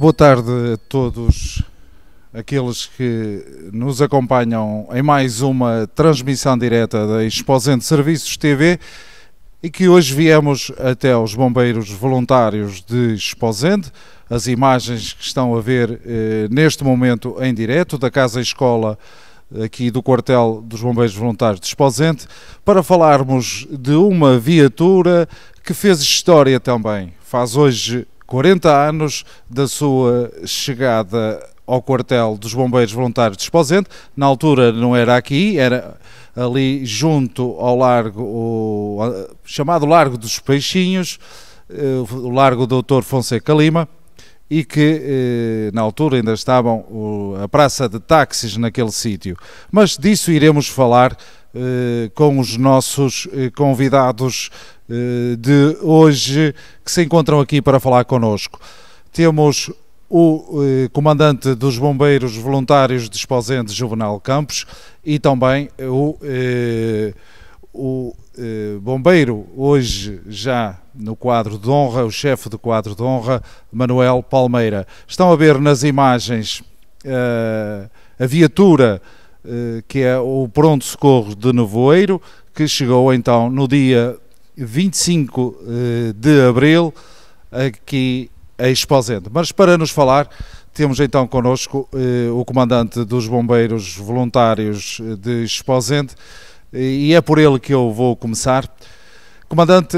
Boa tarde a todos aqueles que nos acompanham em mais uma transmissão direta da Exposente Serviços TV e que hoje viemos até aos bombeiros voluntários de Exposente. As imagens que estão a ver neste momento em direto da Casa-Escola aqui do quartel dos bombeiros voluntários de Exposente, para falarmos de uma viatura que fez história também. Faz hoje 40 anos da sua chegada ao quartel dos bombeiros voluntários de Exposente. Na altura não era aqui, era ali junto ao largo, chamado Largo dos Peixinhos, o Largo Doutor Fonseca Lima, e que na altura ainda estavam a praça de táxis naquele sítio. Mas disso iremos falar com os nossos convidados de hoje, que se encontram aqui para falar connosco. Temos o comandante dos bombeiros voluntários de Exposente, Juvenal Campos, e também o bombeiro, hoje já no quadro de honra, o chefe do quadro de honra, Manuel Palmeira. Estão a ver nas imagens a viatura que é o pronto-socorro de Nevoeiro, que chegou então no dia 25 de abril aqui a Exposente. Mas para nos falar, temos então connosco o comandante dos bombeiros voluntários de Exposente, e é por ele que eu vou começar. Comandante,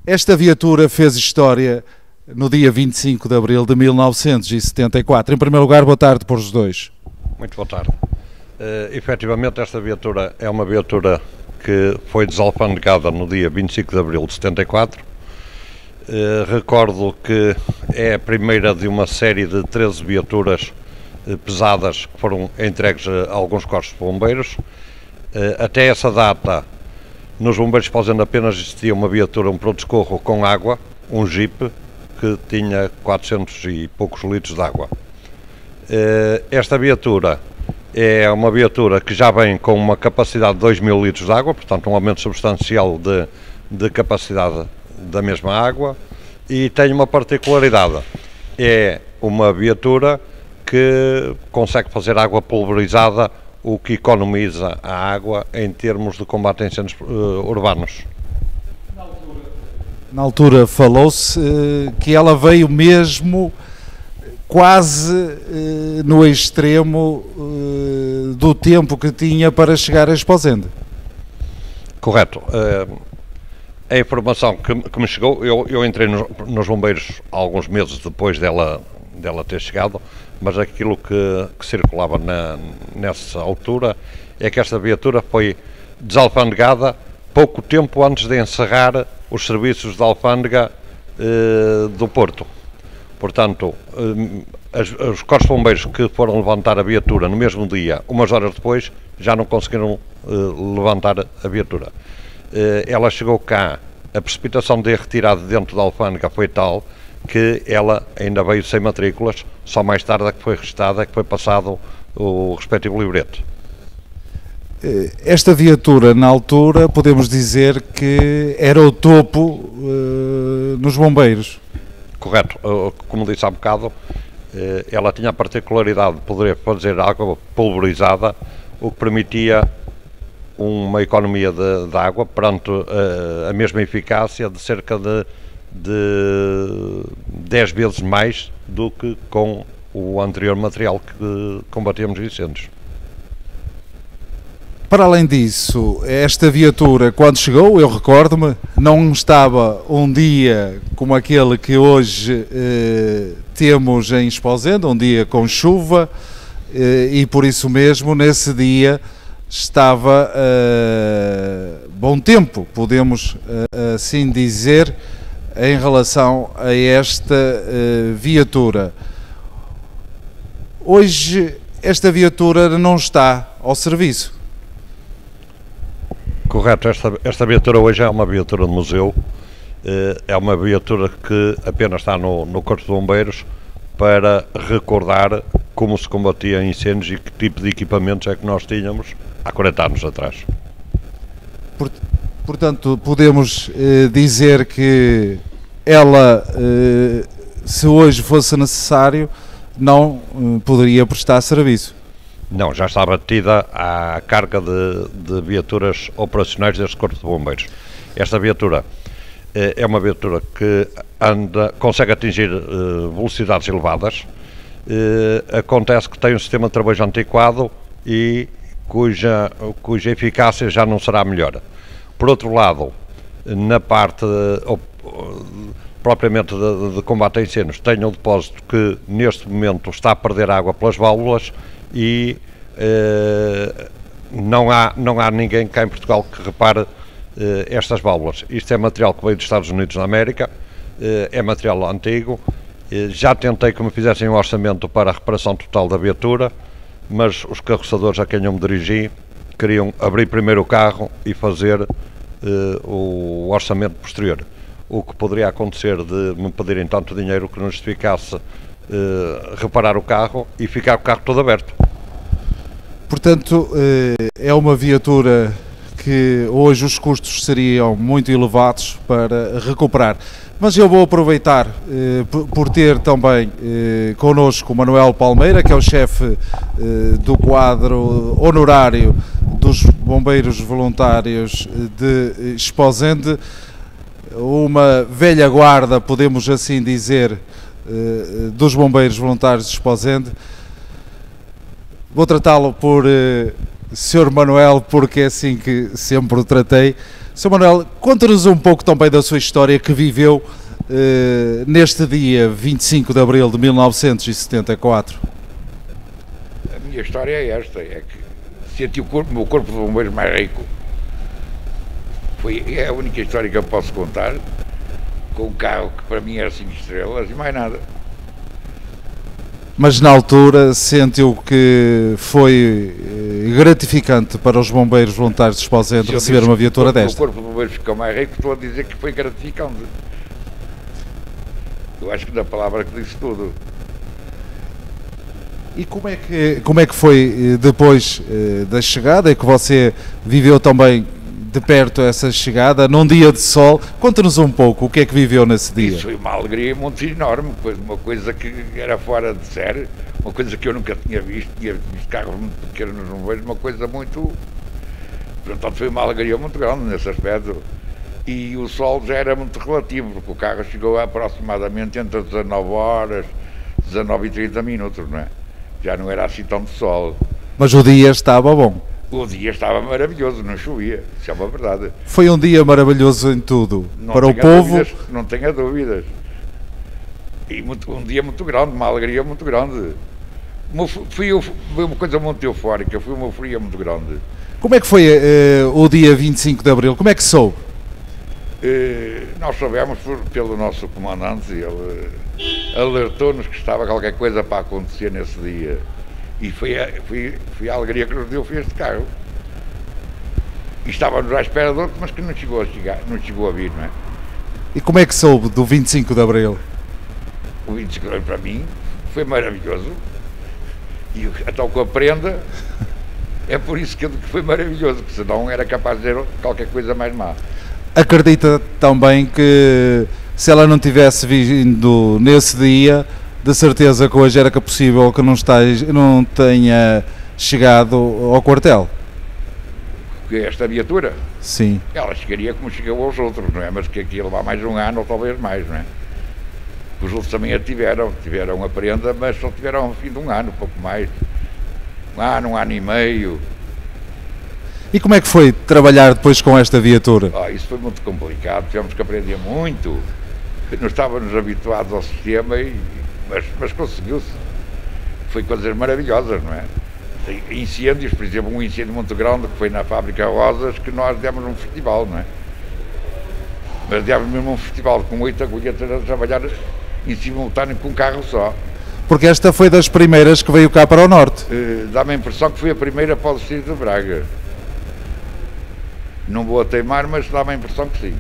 esta viatura fez história no dia 25 de abril de 1974. Em primeiro lugar, boa tarde para os dois. Muito boa tarde. Efetivamente, esta viatura é uma viatura que foi desalfandegada no dia 25 de abril de 74. Recordo que é a primeira de uma série de 13 viaturas pesadas que foram entregues a alguns corpos de bombeiros. Até essa data, nos bombeiros de Exposente apenas existia uma viatura, um pronto-socorro com água, um Jeep, que tinha 400 e poucos litros de água. Esta viatura é uma viatura que já vem com uma capacidade de 2.000 litros de água, portanto um aumento substancial de capacidade da mesma água, e tem uma particularidade: é uma viatura que consegue fazer água pulverizada, o que economiza a água em termos de combate a incêndios urbanos. Na altura falou-se que ela veio mesmo quase no extremo do tempo que tinha para chegar a Exposente. Correto. A informação que me chegou, eu entrei nos bombeiros alguns meses depois dela ter chegado, mas aquilo que circulava nessa altura é que esta viatura foi desalfandegada pouco tempo antes de encerrar os serviços de alfândega do Porto. Portanto, os corpos de bombeiros que foram levantar a viatura no mesmo dia, umas horas depois, já não conseguiram levantar a viatura. Ela chegou cá, a precipitação de retirada dentro da alfândega foi tal que ela ainda veio sem matrículas, só mais tarde é que foi registada, é que foi passado o respectivo livrete. Esta viatura, na altura, podemos dizer que era o topo nos bombeiros. Correto. Como disse há bocado, ela tinha a particularidade de poder fazer água pulverizada, o que permitia uma economia de água perante a mesma eficácia de cerca de 10 vezes mais do que com o anterior material que combatíamos incêndios. Para além disso, esta viatura, quando chegou, eu recordo-me, não estava um dia como aquele que hoje temos em Exposente, um dia com chuva, e por isso mesmo, nesse dia, estava bom tempo, podemos assim dizer, em relação a esta viatura. Hoje esta viatura não está ao serviço. Correto, esta viatura hoje é uma viatura de museu, é uma viatura que apenas está no Corpo de Bombeiros para recordar como se combatia incêndios e que tipo de equipamentos é que nós tínhamos há 40 anos atrás. Portanto, podemos dizer que ela se hoje fosse necessário, não poderia prestar serviço. Não, já está batida a carga de viaturas operacionais deste Corpo de Bombeiros. Esta viatura é uma viatura que consegue atingir velocidades elevadas, acontece que tem um sistema de trabalho antiquado e cuja eficácia já não será melhor. Por outro lado, na parte propriamente de combate a incêndios, tem um depósito que neste momento está a perder água pelas válvulas e não há ninguém cá em Portugal que repare estas válvulas. Isto é material que veio dos Estados Unidos da América, é material antigo. Já tentei que me fizessem um orçamento para a reparação total da viatura, mas os carroçadores a quem eu me dirigi queriam abrir primeiro o carro e fazer o orçamento posterior. O que poderia acontecer de me pedirem tanto dinheiro que não justificasse reparar o carro e ficar com o carro todo aberto. Portanto, é uma viatura que hoje os custos seriam muito elevados para recuperar. Mas eu vou aproveitar por ter também connosco o Manuel Palmeira, que é o chefe do quadro honorário dos Bombeiros Voluntários de Esposende, uma velha guarda, podemos assim dizer, dos Bombeiros Voluntários de Esposende. Vou tratá-lo por Sr. Manuel, porque é assim que sempre o tratei. Sr. Manuel, conta-nos um pouco também da sua história que viveu neste dia 25 de abril de 1974. A minha história é esta, é que senti o meu corpo de bombeiros mais rico. É a única história que eu posso contar, com um carro que para mim era 5 estrelas e mais nada. Mas na altura sentiu que foi gratificante para os bombeiros voluntários de Esposende receber uma viatura desta? O corpo de bombeiros ficou mais rico, estou a dizer que foi gratificante. Eu acho que da palavra que disse tudo. E como é que foi depois da chegada, e que você viveu também de perto essa chegada, num dia de sol? Conta-nos um pouco o que é que viveu nesse dia. Isso foi uma alegria muito enorme, uma coisa que era fora de série, uma coisa que eu nunca tinha visto carros muito pequenos nos bombeiros, uma coisa muito... Portanto, foi uma alegria muito grande nesse aspecto. E o sol já era muito relativo, porque o carro chegou aproximadamente entre 19 horas, 19 e 30 minutos, não é? Já não era assim tanto sol. Mas o dia estava bom. O dia estava maravilhoso, não chovia, isso é uma verdade. Foi um dia maravilhoso em tudo, não para o povo. Dúvidas, não tenha dúvidas. E um dia muito grande, uma alegria muito grande. Foi uma coisa muito eufórica, foi uma euforia muito grande. Como é que foi o dia 25 de abril? Como é que soube? Nós soubemos pelo nosso comandante, ele alertou-nos que estava qualquer coisa para acontecer nesse dia. E foi a alegria que nos deu este carro. E estávamos à espera de outro, mas que não chegou a vir, não é? E como é que soube do 25 de abril? O 25 de abril para mim foi maravilhoso. E então com a prenda, é por isso que eu digo que foi maravilhoso, porque senão era capaz de dizer qualquer coisa mais má. Acredita também que se ela não tivesse vindo nesse dia, de certeza que hoje era possível que não tenha chegado ao quartel? Que esta viatura? Sim. Ela chegaria como chegou aos outros, não é? Mas que aqui ia levar mais um ano ou talvez mais, não é? Os outros também a tiveram a prenda, mas só tiveram ao fim de um ano, pouco mais. Um ano e meio. E como é que foi trabalhar depois com esta viatura? Isso foi muito complicado, tivemos que aprender muito. Não estávamos habituados ao sistema, mas conseguiu-se. Foi coisas maravilhosas, não é? Incêndios, por exemplo, um incêndio muito grande que foi na fábrica Rosas, que nós demos num festival, não é? Mas demos mesmo um festival com 8 agulhas a trabalhar em simultâneo com um carro só. Porque esta foi das primeiras que veio cá para o norte. Dá-me a impressão que foi a primeira após o distrito de Braga. Não vou a teimar, mas dá-me a impressão que sim.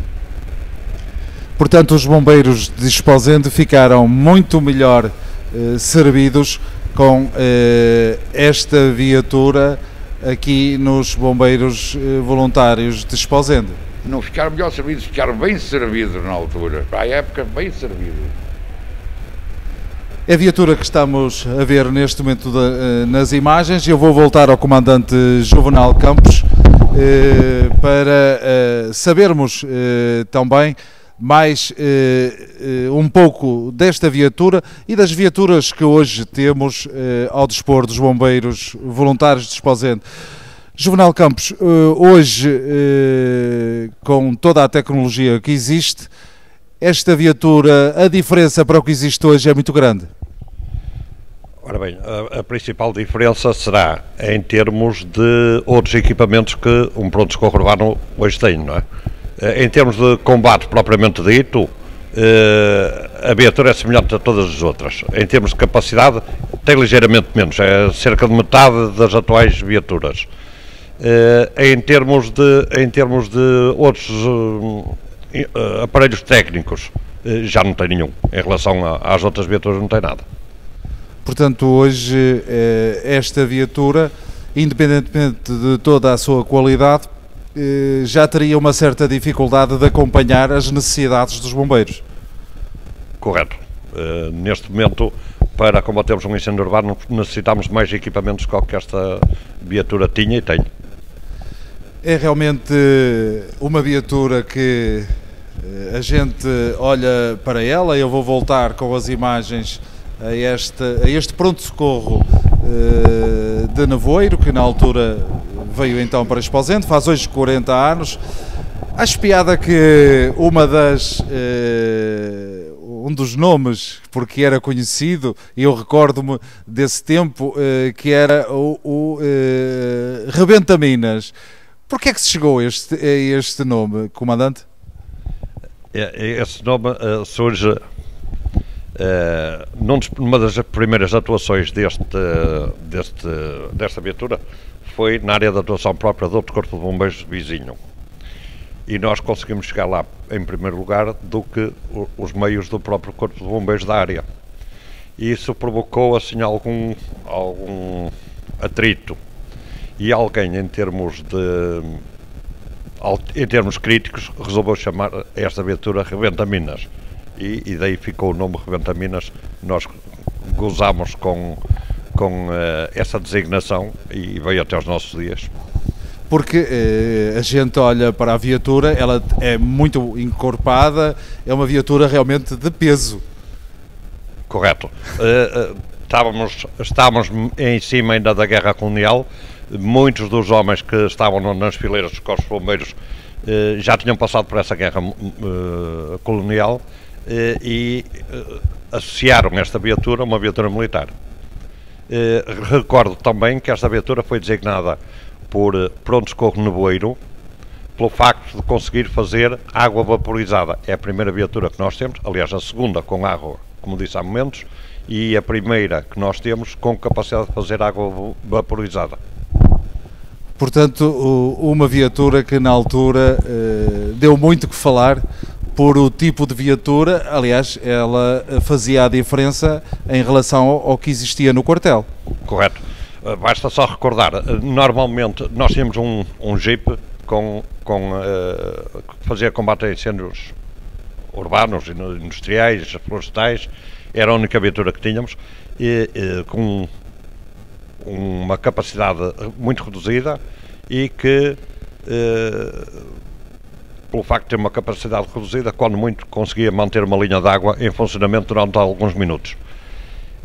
Portanto, os bombeiros de Esposende ficaram muito melhor servidos com esta viatura aqui nos bombeiros voluntários de Esposende. Não ficaram melhor servidos, ficaram bem servidos na altura. Para a época, bem servidos. É a viatura que estamos a ver neste momento nas imagens. Eu vou voltar ao comandante Juvenal Campos para sabermos também mais um pouco desta viatura e das viaturas que hoje temos ao dispor dos bombeiros voluntários de Esposende. Juvenal Campos, hoje, com toda a tecnologia que existe, esta viatura, a diferença para o que existe hoje é muito grande. Ora bem, a principal diferença será em termos de outros equipamentos que um pronto-socorro urbano hoje tem, não é? Em termos de combate propriamente dito, a viatura é semelhante a todas as outras. Em termos de capacidade, tem ligeiramente menos, é cerca de metade das atuais viaturas. Em termos de outros aparelhos técnicos, já não tem nenhum. Em relação às outras viaturas, não tem nada. Portanto, hoje esta viatura, independentemente de toda a sua qualidade, já teria uma certa dificuldade de acompanhar as necessidades dos bombeiros. Correto. Neste momento, para combatermos um incêndio urbano, necessitamos de mais equipamentos que o que esta viatura tinha e tem. É realmente uma viatura que a gente olha para ela. Eu vou voltar com as imagens a este pronto-socorro de Nevoeiro, que na altura veio então para Esposende, faz hoje 40 anos. Acho piada que um dos nomes, porque era conhecido, e eu recordo-me desse tempo, que era o Rebenta-Minas. Porquê é que se chegou a este nome, comandante? Esse nome surge numa das primeiras atuações desta viatura, foi na área de atuação própria do outro corpo de bombeiros vizinho. E nós conseguimos chegar lá em primeiro lugar do que os meios do próprio corpo de bombeiros da área. E isso provocou assim algum atrito. E alguém, em termos críticos, resolveu chamar esta viatura Rebenta-Minas. E daí ficou o nome Rebenta-Minas. Nós gozámos com essa designação e veio até aos nossos dias. Porque a gente olha para a viatura, ela é muito encorpada, é uma viatura realmente de peso. Correto. Estávamos em cima ainda da guerra colonial. Muitos dos homens que estavam nas fileiras dos corpos bombeiros já tinham passado por essa guerra colonial e associaram esta viatura a uma viatura militar. Recordo também que esta viatura foi designada por pronto-socorro Nevoeiro pelo facto de conseguir fazer água vaporizada. É a primeira viatura que nós temos, aliás a segunda com água, como disse há momentos, e a primeira que nós temos com capacidade de fazer água vaporizada. Portanto, uma viatura que na altura deu muito que falar por o tipo de viatura. Aliás, ela fazia a diferença em relação ao que existia no quartel. Correto. Basta só recordar, normalmente nós tínhamos um Jeep que fazia combate a incêndios urbanos, industriais, florestais. Era a única viatura que tínhamos, com uma capacidade muito reduzida e que, pelo facto de ter uma capacidade reduzida, quando muito conseguia manter uma linha de água em funcionamento durante alguns minutos.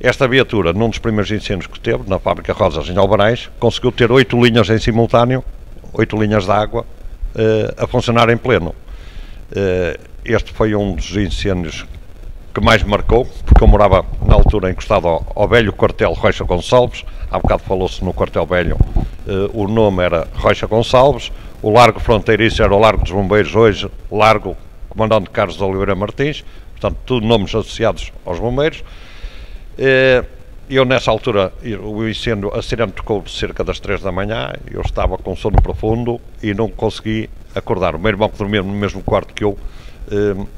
Esta viatura, num dos primeiros incêndios que teve, na fábrica Rosas em Albarais, conseguiu ter 8 linhas em simultâneo, 8 linhas de água, a funcionar em pleno. Este foi um dos incêndios que mais me marcou, porque eu morava na altura encostado ao velho quartel Rocha Gonçalves. Há bocado falou-se no quartel velho, o nome era Rocha Gonçalves, o largo fronteiriço era o Largo dos Bombeiros, hoje Largo Comandante Carlos de Oliveira Martins, portanto tudo nomes associados aos bombeiros. Eu nessa altura, a sirene tocou cerca das 3 da manhã, eu estava com sono profundo e não consegui acordar. O meu irmão, que dormia no mesmo quarto que eu,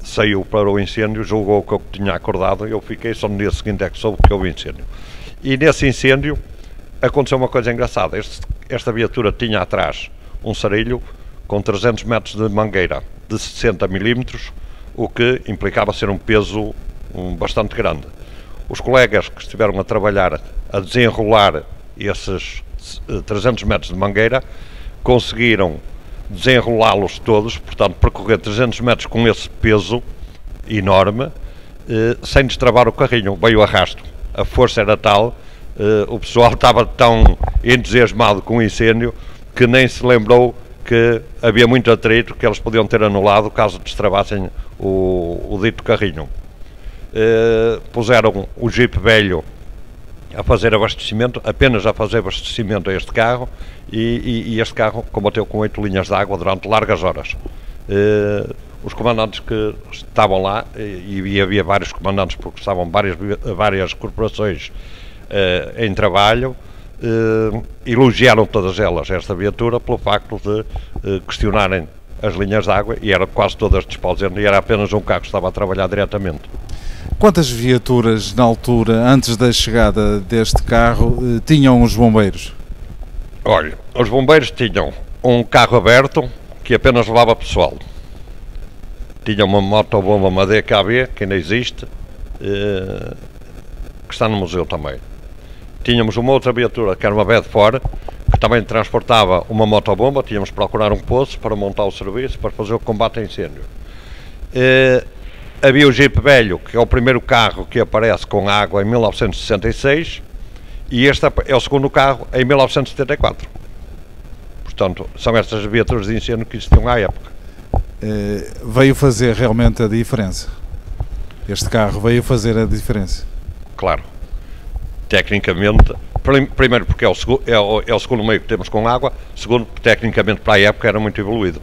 saiu para o incêndio, julgou que eu tinha acordado, eu fiquei, só no dia seguinte é que soube que houve incêndio. E nesse incêndio aconteceu uma coisa engraçada. Esta viatura tinha atrás um sarilho com 300 metros de mangueira de 60 milímetros, o que implicava ser um peso bastante grande. os colegas que estiveram a trabalhar, a desenrolar esses 300 metros de mangueira, conseguiram desenrolá-los todos, portanto percorrer 300 metros com esse peso enorme, sem destravar o carrinho, veio arrasto. A força era tal, o pessoal estava tão entusiasmado com o incêndio que nem se lembrou que havia muito atrito que eles podiam ter anulado caso destravassem o dito carrinho. Puseram o Jeep velho a fazer abastecimento, apenas a fazer abastecimento a este carro, e este carro combateu com 8 linhas de água durante largas horas. Os comandantes que estavam lá, e havia vários comandantes porque estavam várias corporações em trabalho, elogiaram todas elas esta viatura pelo facto de questionarem as linhas de água, e eram quase todas despausando, e era apenas um carro que estava a trabalhar diretamente. Quantas viaturas na altura, antes da chegada deste carro, tinham os bombeiros? Olha, os bombeiros tinham um carro aberto que apenas levava pessoal. Tinha uma motobomba, uma DKB, que ainda existe, que está no museu também. Tínhamos uma outra viatura, que era uma Bedford, que também transportava uma motobomba. Tínhamos que procurar um poço para montar o serviço, para fazer o combate a incêndio. Havia o Jeep velho, que é o primeiro carro que aparece com água em 1966, e este é o segundo carro em 1974. Portanto, são estas viaturas de incêndio que existiam à época. Veio fazer realmente a diferença. Este carro veio fazer a diferença. Claro. Tecnicamente, primeiro porque é o segundo meio que temos com água, segundo, tecnicamente para a época era muito evoluído.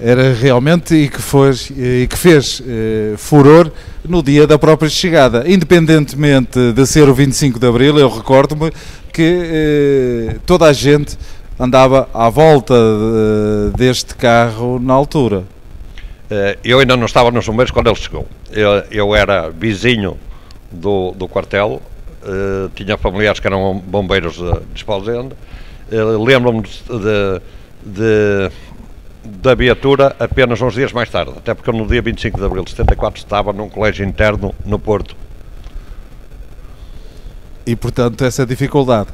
Era realmente, e que fez furor no dia da própria chegada. Independentemente de ser o 25 de Abril, eu recordo-me que toda a gente andava à volta deste carro na altura. Eu ainda não estava nos bombeiros quando ele chegou. Eu era vizinho do quartel, tinha familiares que eram bombeiros de Esposende. Lembro-me da viatura apenas uns dias mais tarde, até porque no dia 25 de Abril de 74 estava num colégio interno no Porto. E portanto essa dificuldade.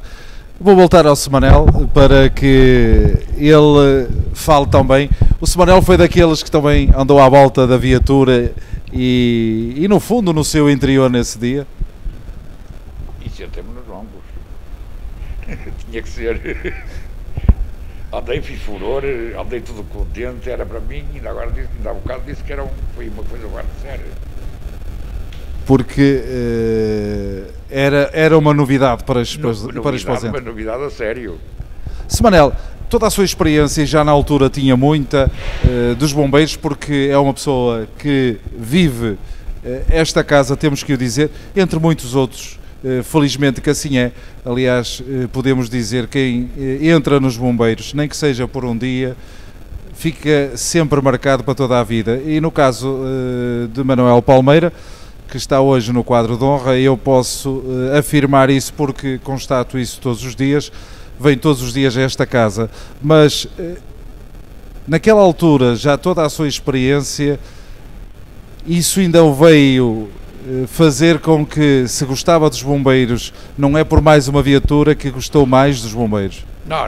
Vou voltar ao Semanel para que ele fale também. O Semanel foi daqueles que também andou à volta da viatura e no fundo no seu interior nesse dia. E sentei-me nos ombros. Tinha que ser. Andei, fiz furor, andei tudo contente, era para mim, ainda há um bocado disse que foi uma coisa agora séria. Porque era uma novidade para Esposende. Uma novidade a sério. Semanel, toda a sua experiência, já na altura tinha muita, dos bombeiros, porque é uma pessoa que vive esta casa, temos que o dizer, entre muitos outros, felizmente que assim é. Aliás, podemos dizer, quem entra nos bombeiros, nem que seja por um dia, fica sempre marcado para toda a vida. E no caso de Manuel Palmeira, que está hoje no quadro de honra, eu posso afirmar isso porque constato isso todos os dias, venho todos os dias a esta casa, mas naquela altura, já toda a sua experiência, isso ainda o veio fazer com que, se gostava dos bombeiros, não é por mais uma viatura que gostou mais dos bombeiros? Não.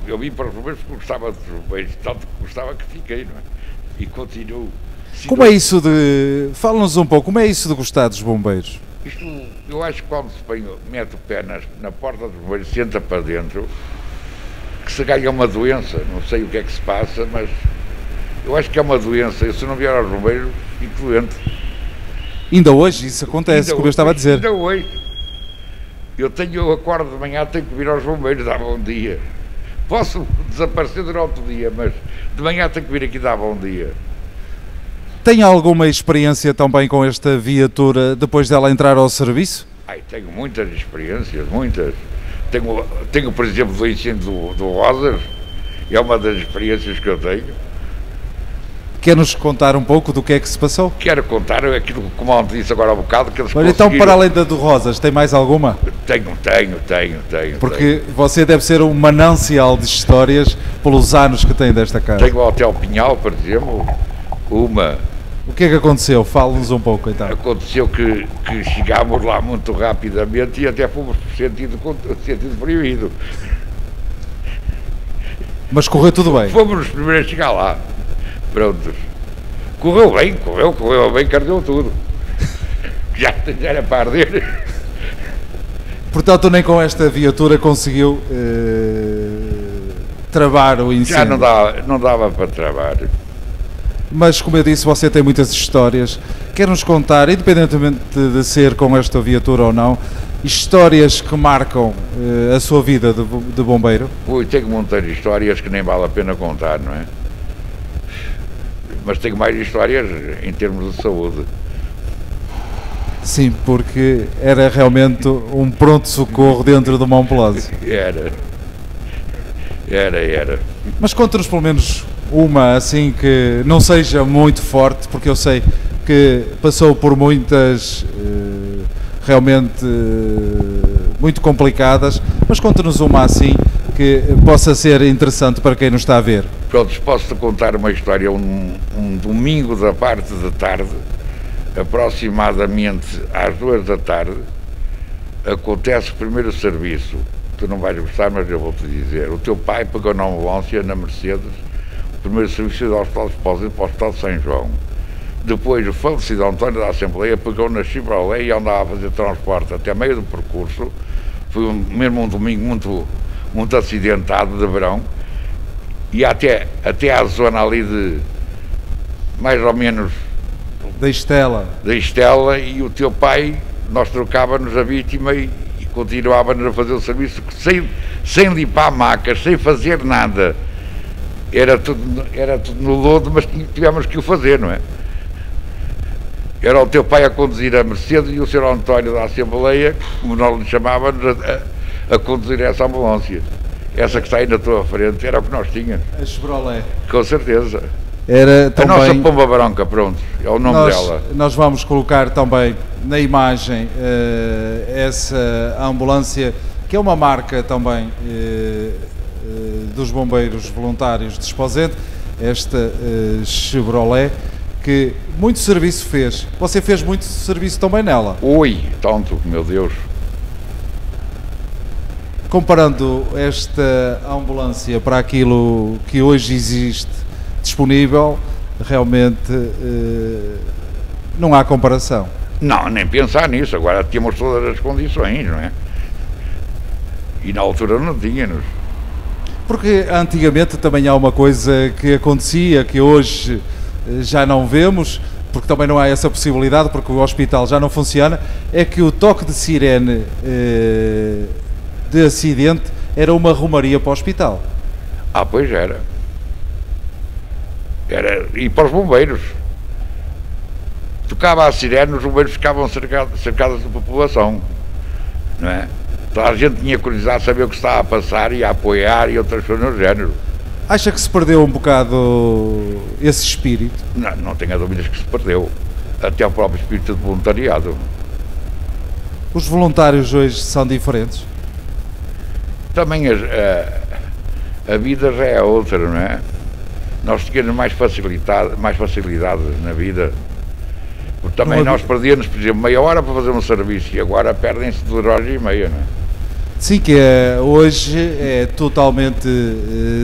Eu vim para os bombeiros porque gostava dos bombeiros, tanto que gostava que fiquei, não é? E continuo. Como é isso de... Fala-nos um pouco, como é isso de gostar dos bombeiros? Isto, eu acho que quando se mete o pé na porta dos bombeiros, senta para dentro, que se ganha uma doença, não sei o que é que se passa, mas eu acho que é uma doença. Eu, se não vier aos bombeiros, fico doente. Ainda hoje isso acontece, como eu estava a dizer. Ainda hoje. Eu acordo de manhã, tenho que vir aos bombeiros dar bom dia. Posso desaparecer durante o dia, mas de manhã tenho que vir aqui dar bom dia. Tem alguma experiência também com esta viatura depois dela entrar ao serviço? Tenho muitas experiências, muitas. Tenho por exemplo, do incêndio do Rosas, é uma das experiências que eu tenho. Quer-nos contar um pouco do que é que se passou? Quero contar aquilo que o comando disse agora há um bocado, que eles Olha, então, para além da do Rosas, tem mais alguma? Tenho. Porque você deve ser um manancial de histórias pelos anos que tem desta casa. Tenho o Hotel Pinhal, por exemplo, uma O que é que aconteceu? Fala-nos um pouco então. Aconteceu que chegámos lá muito rapidamente e até fomos por sentido proibido. Mas correu tudo bem? Fomos os primeiros a chegar lá. Prontos. Correu bem, que ardeu tudo. Já era para arder. Portanto, nem com esta viatura conseguiu travar o incêndio. Já não dava para travar. Mas, como eu disse, você tem muitas histórias. Quer-nos contar, independentemente de ser com esta viatura ou não, histórias que marcam a sua vida de bombeiro? Ui, tenho muitas histórias que nem vale a pena contar, não é? Mas tenho mais histórias em termos de saúde. Sim, porque era realmente um pronto-socorro dentro de uma ambulância. Era. Mas conta-nos pelo menos uma, assim, que não seja muito forte, porque eu sei que passou por muitas realmente muito complicadas, mas conta-nos uma assim que possa ser interessante para quem nos está a ver. Pronto, posso-te contar uma história. Um domingo da parte da tarde, aproximadamente às 2 da tarde, acontece o primeiro serviço. Tu não vais gostar, mas eu vou-te dizer. O teu pai pegou na ambulância, na Mercedes, o primeiro serviço do Hospital de Depósito para o Hospital de São João. Depois o falecido António da Assembleia pegou na Chevrolet e andava a fazer transporte até meio do percurso. Foi mesmo um domingo muito acidentado de verão. E até à zona ali de, mais ou menos, Da Estela, e o teu pai, nós trocávamos a vítima e continuávamos a fazer o serviço sem limpar macas, sem fazer nada. Era tudo no lodo, mas tivemos que o fazer, não é? Era o teu pai a conduzir a Mercedes e o Sr. António da Assembleia, como nós lhe chamávamos, a conduzir essa ambulância. Essa que está aí na tua frente era o que nós tínhamos. a Chevrolet. Com certeza. Era também, a nossa Pomba Branca, pronto, é o nome dela. Nós vamos colocar também na imagem essa ambulância, que é uma marca também dos bombeiros voluntários de Esposende, esta Chevrolet, que muito serviço fez. Você fez muito serviço também nela? Ui, tanto, meu Deus. Comparando esta ambulância para aquilo que hoje existe disponível, realmente não há comparação. Não, nem pensar nisso. Agora tínhamos todas as condições, não é? E na altura não tínhamos. Porque antigamente também há uma coisa que acontecia, que hoje já não vemos, porque também não há essa possibilidade, porque o hospital já não funciona, é que o toque de sirene de acidente era uma romaria para o hospital. Ah, pois era. E para os bombeiros. Tocava a sirene, os bombeiros ficavam cercados de população, não é? Toda a gente tinha curiosidade de saber o que estava a passar e a apoiar e outras coisas no género. Acha que se perdeu um bocado esse espírito? Não tenho dúvidas que se perdeu. Até o próprio espírito de voluntariado. Os voluntários hoje são diferentes? Também a vida já é outra, não é? Nós tínhamos mais facilidade na vida. Porque também nós perdíamos, por exemplo, meia hora para fazer um serviço e agora perdem-se 2 horas e meia, não é? Sim, que hoje é totalmente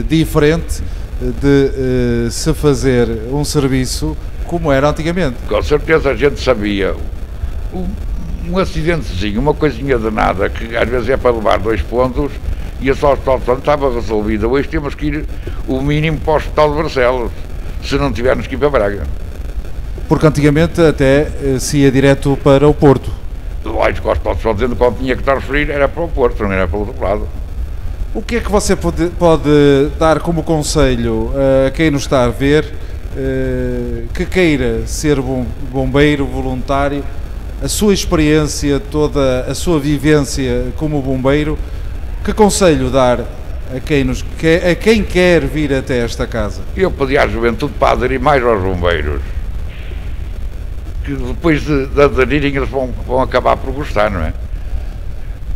diferente de se fazer um serviço como era antigamente. Com certeza a gente sabia. Um acidentezinho, uma coisinha de nada, que às vezes é para levar 2 pontos, e a só hospital estava resolvida. Hoje temos que ir o mínimo para o Hospital de Barcelos, se não tivermos que ir para Braga. Porque antigamente até se ia direto para o Porto. Lógico, o Hospital de Esposende, quando tinha que transferir, era para o Porto, não era para o outro lado. O que é que você pode dar como conselho a quem nos está a ver, que queira ser bombeiro voluntário, a sua experiência, toda a sua vivência como bombeiro, que conselho dar a quem quer vir até esta casa? Eu pedi à juventude para aderir mais aos bombeiros, que depois de aderirem eles vão acabar por gostar, não é?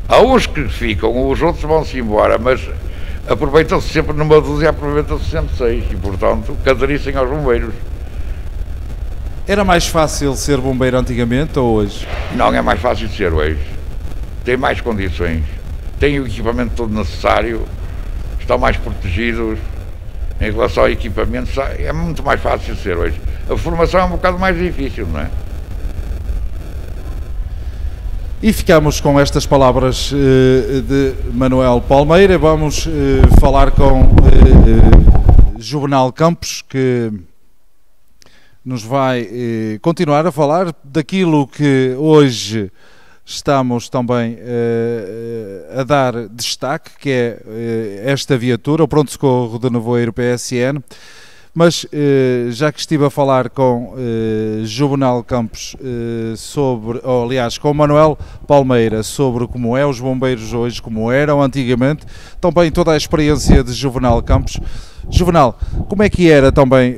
Há uns que ficam, os outros vão-se embora, mas aproveitam-se sempre numa dúzia, aproveitam-se sempre 6, e portanto que aderissem aos bombeiros. Era mais fácil ser bombeiro antigamente ou hoje? Não, é mais fácil de ser hoje. Tem mais condições, tem o equipamento todo necessário, estão mais protegidos em relação ao equipamento, é muito mais fácil de ser hoje. A formação é um bocado mais difícil, não é? E ficamos com estas palavras de Manuel Palmeira. Vamos falar com Juvenal Campos, que nos vai continuar a falar daquilo que hoje estamos também a dar destaque, que é esta viatura, o pronto-socorro de Nevoeiro PSN. Mas já que estive a falar com Juvenal Campos com Manuel Palmeira sobre como é os bombeiros hoje, como eram antigamente, também toda a experiência de Juvenal Campos. Juvenal, como é que era também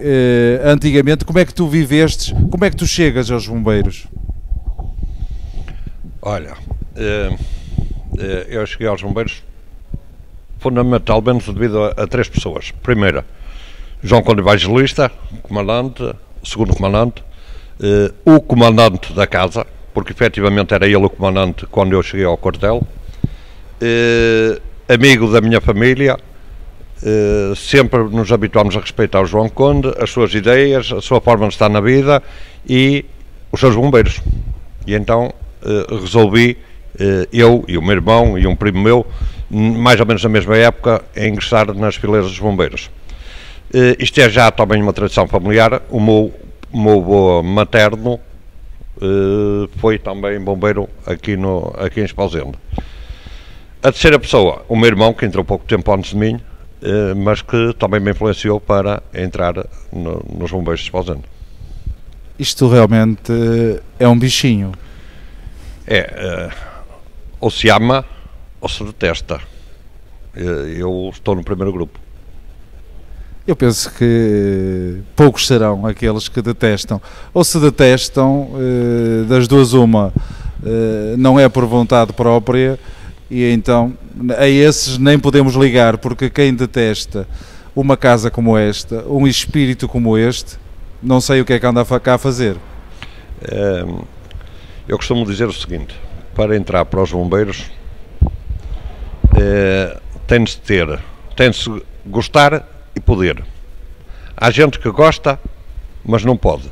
antigamente, como é que tu vivestes, como é que tu chegas aos bombeiros? Olha, eu cheguei aos bombeiros fundamentalmente devido a três pessoas. Primeira, João Conde Evangelista, comandante, segundo comandante, o comandante da casa, porque efetivamente era ele o comandante quando eu cheguei ao quartel, amigo da minha família, sempre nos habituámos a respeitar o João Conde, as suas ideias, a sua forma de estar na vida e os seus bombeiros. E então resolvi, eu e o meu irmão e um primo meu, mais ou menos na mesma época, a ingressar nas fileiras dos bombeiros. Isto é já também uma tradição familiar. O meu avô materno foi também bombeiro aqui em Esposende. A terceira pessoa, o meu irmão, que entrou pouco tempo antes de mim, mas que também me influenciou para entrar nos bombeiros de Esposende. Isto realmente é um bichinho. Ou se ama ou se detesta. Eu estou no primeiro grupo. Eu penso que poucos serão aqueles que detestam. Ou se detestam, das duas uma, não é por vontade própria, e então a esses nem podemos ligar, porque quem detesta uma casa como esta, um espírito como este, não sei o que é que anda cá a fazer. Eu costumo dizer o seguinte: para entrar para os bombeiros tem-se gostar e poder. Há gente que gosta, mas não pode.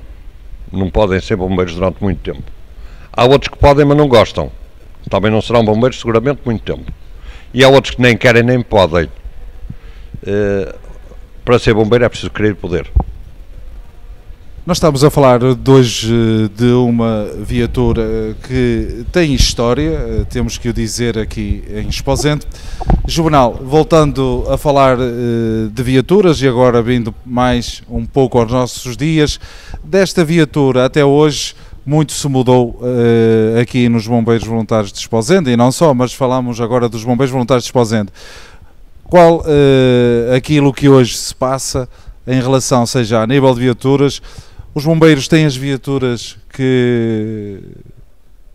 Não podem ser bombeiros durante muito tempo. Há outros que podem, mas não gostam. Também não serão bombeiros seguramente muito tempo. E há outros que nem querem nem podem. Para ser bombeiro é preciso querer e poder. Nós estamos a falar hoje de uma viatura que tem história, temos que o dizer aqui em Esposende. Juvenal, voltando a falar de viaturas e agora vindo mais um pouco aos nossos dias, desta viatura até hoje muito se mudou aqui nos Bombeiros Voluntários de Esposende, e não só, mas falamos agora dos Bombeiros Voluntários de Esposende. Qual aquilo que hoje se passa em relação, seja a nível de viaturas? Os bombeiros têm as viaturas que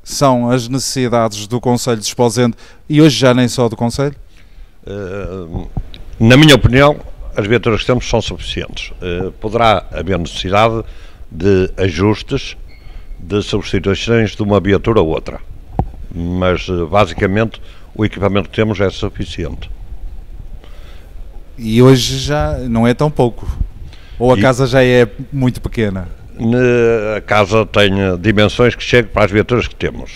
são as necessidades do Concelho de Esposende e hoje já nem só do Concelho? Na minha opinião, as viaturas que temos são suficientes. Poderá haver necessidade de ajustes, de substituições de uma viatura a outra, mas basicamente o equipamento que temos é suficiente. E hoje já não é tão pouco? Ou a casa já é muito pequena? A casa tem dimensões que chegam para as viaturas que temos.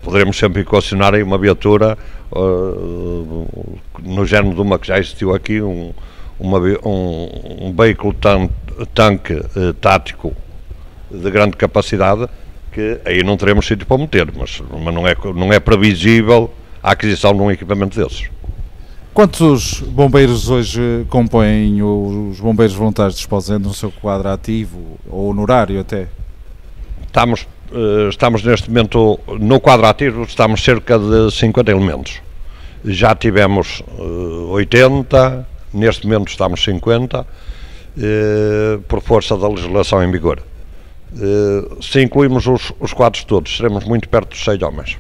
Poderemos sempre equacionar aí uma viatura no género de uma que já existiu aqui, um veículo tanque tático de grande capacidade, que aí não teremos sítio para meter, mas não é previsível a aquisição de um equipamento desses. Quantos bombeiros hoje compõem os Bombeiros Voluntários de Esposende no seu quadro ativo ou honorário até? Estamos neste momento no quadro ativo, estamos cerca de 50 elementos. Já tivemos 80, neste momento estamos 50, por força da legislação em vigor. Se incluirmos os quadros todos, seremos muito perto dos 6 homens.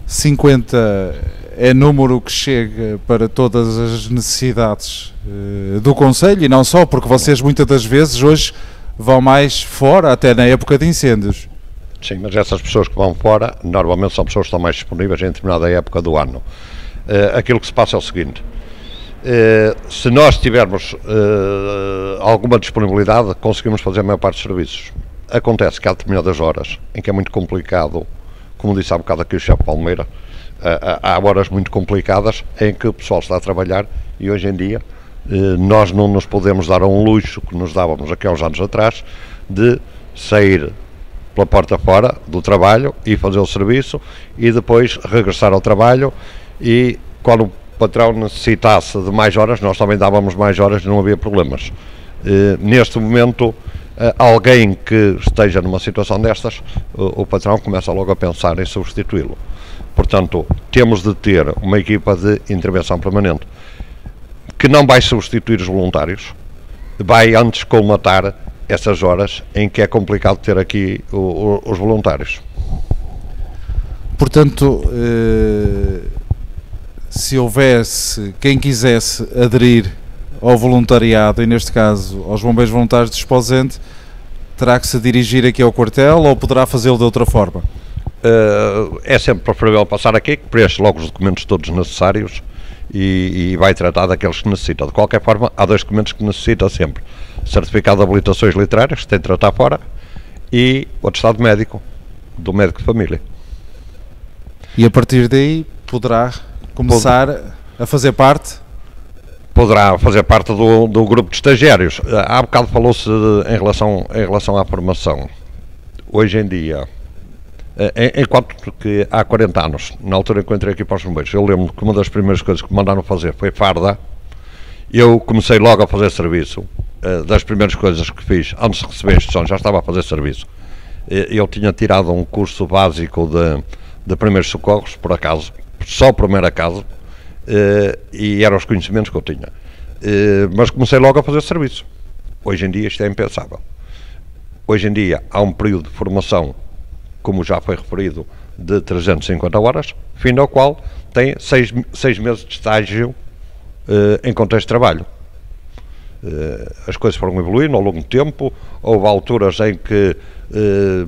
50 é número que chega para todas as necessidades do Conselho, e não só, porque vocês muitas das vezes hoje vão mais fora, até na época de incêndios. Sim, mas essas pessoas que vão fora, normalmente são pessoas que estão mais disponíveis em determinada época do ano. Aquilo que se passa é o seguinte: se nós tivermos alguma disponibilidade, conseguimos fazer a maior parte dos serviços. Acontece que há determinadas horas em que é muito complicado, como disse há bocado aqui o chefe Palmeira, há horas muito complicadas em que o pessoal está a trabalhar, e hoje em dia nós não nos podemos dar a um luxo que nos dávamos aqui há uns anos atrás, de sair pela porta fora do trabalho e fazer o serviço e depois regressar ao trabalho, e quando o patrão necessitasse de mais horas, nós também dávamos mais horas e não havia problemas. Neste momento, alguém que esteja numa situação destas, o patrão começa logo a pensar em substituí-lo. Portanto, temos de ter uma equipa de intervenção permanente que não vai substituir os voluntários, vai antes colmatar essas horas em que é complicado ter aqui os voluntários. Portanto, se houvesse quem quisesse aderir ao voluntariado, e neste caso aos bombeiros voluntários de Esposende, terá que se dirigir aqui ao quartel ou poderá fazê-lo de outra forma? É sempre preferível passar aqui, que preenche logo os documentos todos necessários e vai tratar daqueles que necessita. De qualquer forma, há 2 documentos que necessita sempre: certificado de habilitações literárias, que tem de tratar fora, e o atestado médico, do médico de família. E a partir daí poderá começar a fazer parte? Poderá fazer parte do grupo de estagiários. Há bocado falou-se em relação à formação. Hoje em dia, enquanto que há 40 anos, na altura em que eu entrei aqui para os bombeiros, eu lembro que uma das primeiras coisas que me mandaram fazer foi farda. Eu comecei logo a fazer serviço. Das primeiras coisas que fiz, antes de receber a instrução, já estava a fazer serviço. Eu tinha tirado um curso básico de primeiros socorros, por acaso, só por mero acaso, e eram os conhecimentos que eu tinha. Mas comecei logo a fazer serviço. Hoje em dia isto é impensável. Hoje em dia há um período de formação, como já foi referido, de 350 horas, fim ao qual tem 6 meses de estágio em contexto de trabalho. As coisas foram evoluindo ao longo do tempo. Houve alturas em que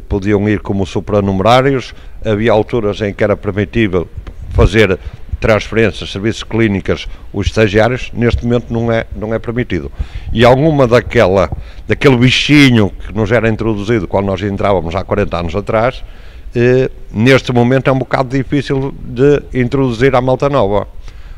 podiam ir como supernumerários, havia alturas em que era permitível fazer transferências, serviços clínicas, os estagiários. Neste momento não é permitido. E alguma daquele bichinho que nos era introduzido quando nós entrávamos há 40 anos atrás, neste momento é um bocado difícil de introduzir à malta nova.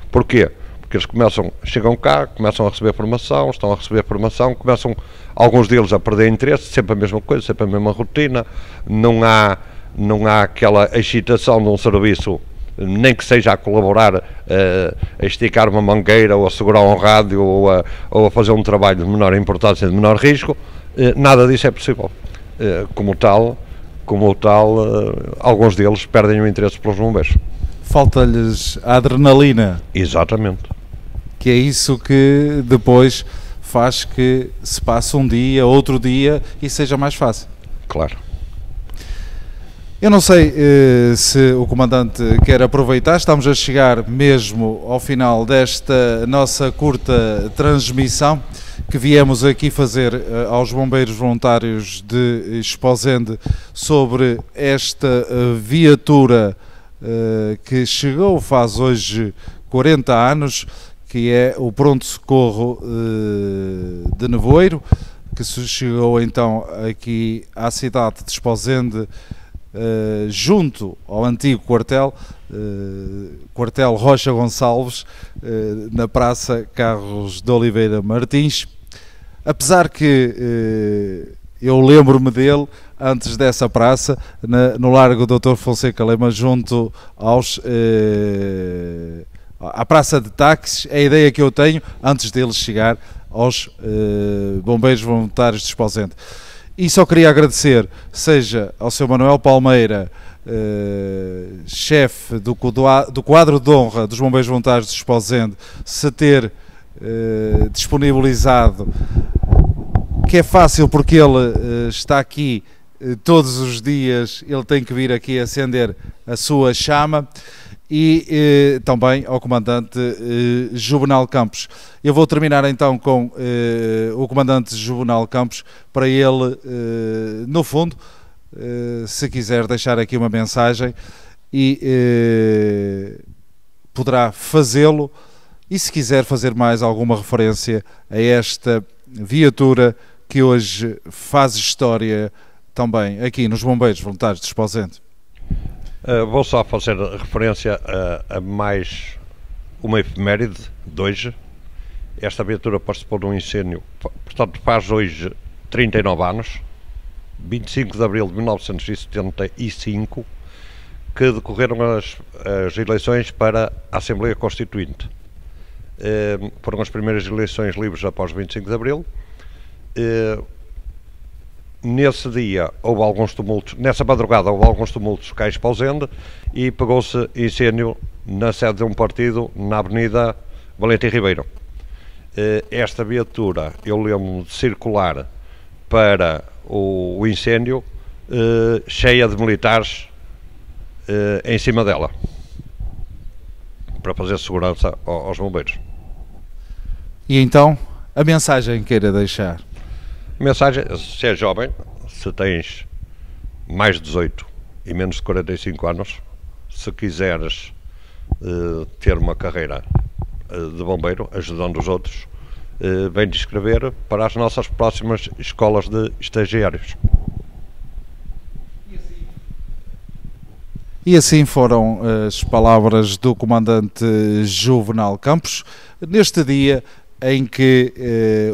Porquê? Porque eles chegam cá, começam a receber formação, estão a receber formação, começam alguns deles a perder interesse, sempre a mesma coisa, sempre a mesma rotina, não há aquela excitação de um serviço, nem que seja a colaborar, a esticar uma mangueira, ou a segurar um rádio, ou a fazer um trabalho de menor importância, de menor risco. Nada disso é possível. Como tal, alguns deles perdem o interesse pelos bombeiros. Falta-lhes a adrenalina. Exatamente. Que é isso que depois faz que se passe um dia, outro dia, e seja mais fácil. Claro. Eu não sei se o comandante quer aproveitar, estamos a chegar mesmo ao final desta nossa curta transmissão que viemos aqui fazer aos bombeiros voluntários de Esposende sobre esta viatura que chegou faz hoje 40 anos, que é o pronto-socorro de Nevoeiro, que chegou então aqui à cidade de Esposende, junto ao antigo quartel Rocha Gonçalves, na Praça Carlos de Oliveira Martins. Apesar que eu lembro-me dele antes dessa praça, no Largo Dr. Fonseca Lema, junto à Praça de Táxis. É a ideia que eu tenho antes dele chegar aos bombeiros voluntários de Esposende. E só queria agradecer, seja ao Sr. Manuel Palmeira, chefe do quadro de honra dos bombeiros voluntários de Esposende, se ter disponibilizado, que é fácil porque ele está aqui todos os dias, ele tem que vir aqui acender a sua chama, e também ao comandante Juvenal Campos. Eu vou terminar então com o comandante Juvenal Campos, para ele, no fundo, se quiser deixar aqui uma mensagem, e poderá fazê-lo, e se quiser fazer mais alguma referência a esta viatura que hoje faz história também aqui nos Bombeiros Voluntários de Esposende. Vou só fazer referência a mais uma efeméride de hoje. Esta viatura participou de um incêndio, portanto faz hoje 39 anos, 25 de abril de 1975, que decorreram as eleições para a Assembleia Constituinte. Foram as primeiras eleições livres após 25 de abril. Nesse dia houve alguns tumultos, nessa madrugada houve alguns tumultos cá em Esposende, e pegou-se incêndio na sede de um partido na Avenida Valentim Ribeiro. Esta viatura, eu lembro-me de circular para o incêndio cheia de militares em cima dela, para fazer segurança aos bombeiros. E então, a mensagem que queira deixar? A mensagem: se és jovem, se tens mais de 18 e menos de 45 anos, se quiseres ter uma carreira de bombeiro, ajudando os outros, vem-te inscrever para as nossas próximas escolas de estagiários. E assim foram as palavras do comandante Juvenal Campos, neste dia em que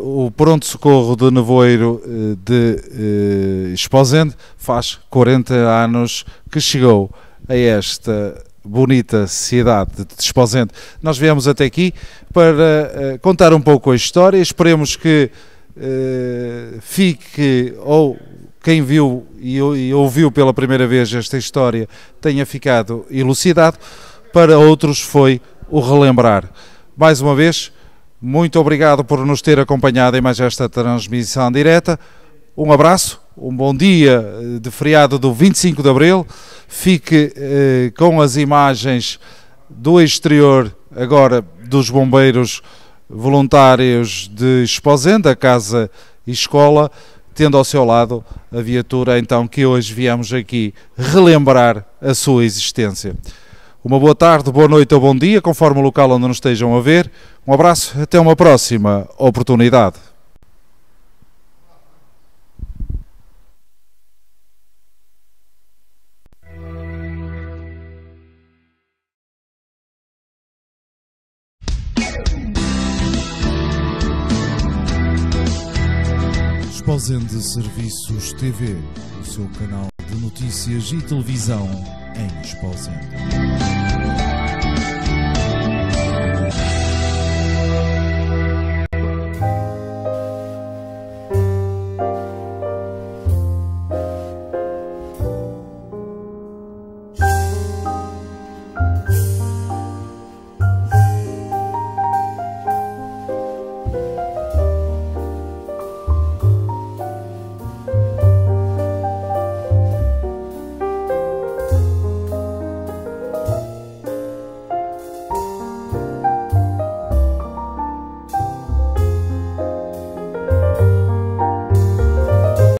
o pronto-socorro de Nevoeiro de Esposende faz 40 anos que chegou a esta bonita cidade de Esposende. Nós viemos até aqui para contar um pouco a história. Esperemos que fique, ou quem viu e ouviu pela primeira vez esta história tenha ficado elucidado. Para outros foi o relembrar. Mais uma vez, muito obrigado por nos ter acompanhado em mais esta transmissão direta. Um abraço, um bom dia de feriado do 25 de Abril. Fique com as imagens do exterior agora dos bombeiros voluntários de Esposende, a casa e escola, tendo ao seu lado a viatura então que hoje viemos aqui relembrar a sua existência. Uma boa tarde, boa noite ou bom dia, conforme o local onde nos estejam a ver. Um abraço, até uma próxima oportunidade. Esposende Serviços TV, o seu canal de notícias e televisão em Esposende.